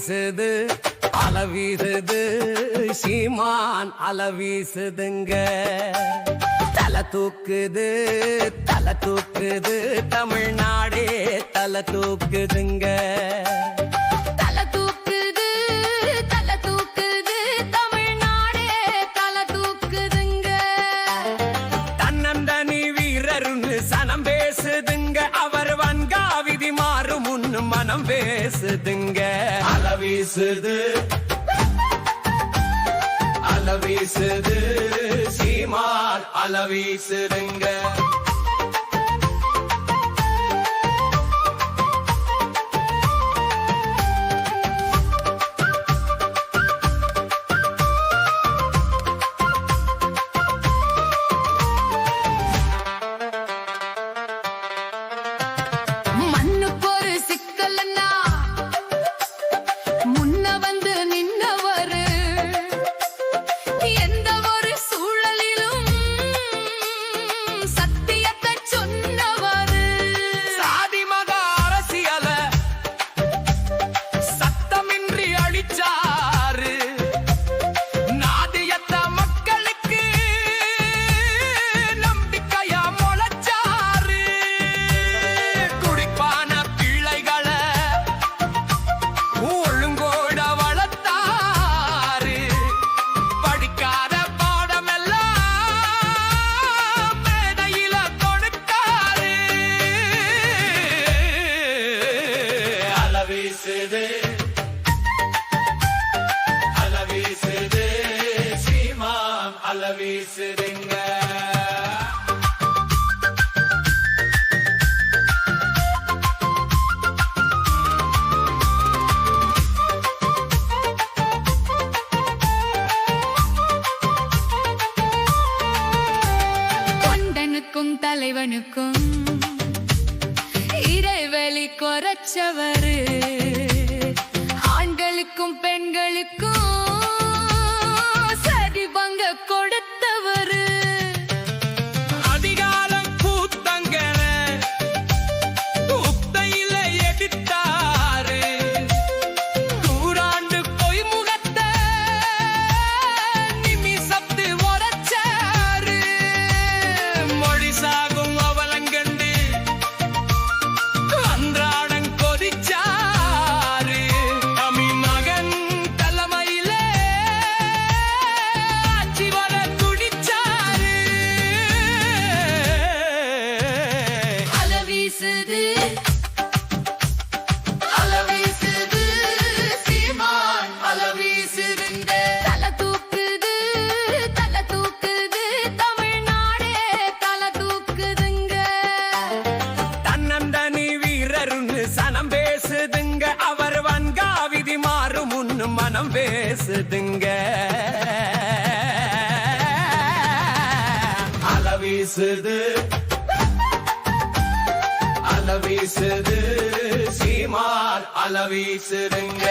வீசுது அல வீசுது சீமான் அல வீசுதுங்க தலை தூக்குது தமிழ்நாடே தலை தூக்குதுங்க தலை தூக்குது தமிழ்நாடே தலை தூக்குதுங்க தன்னந்தனி வீரருன்னு சனம் பேசுதுங்க அவர் வன்காவிதி மாறும் முன்னு மனம் பேசுதுங்க அல வீசுது சீமான் அல வீசுதுங்க சீமான் அல வீசுதுங்க கொண்டனுக்கும் தலைவனுக்கும் இறைவெளி குறைச்சவரு ஆண்களுக்கும் பெண்களுக்கும் சரி பங்க கொடுத்தவரு அதிகாலம் கூத்தங்க உத்தையில எடுத்தாரு கூறாண்டு பொய் முகத்தை நிமிஷத்து உரைச்சாரு மொழி சாகும் அவலங்கண்டு அன்றாடம் கொதிச்சாரு மகன் தலைமையில ஆட்சி வர துடிச்சாரு அல வீசுது சீமான் அல வீசுதுங்க தலை தூக்குது தமிழ்நாடே தலை தூக்குதுங்க தன்னந்தனி வீரருன்னு சனம் பேசுதுங்க அவர் வன்காவிதி மாறும் முன்னு மனம் பேசுதுங்க அல வீசுது சீமான் அல வீசுதுங்க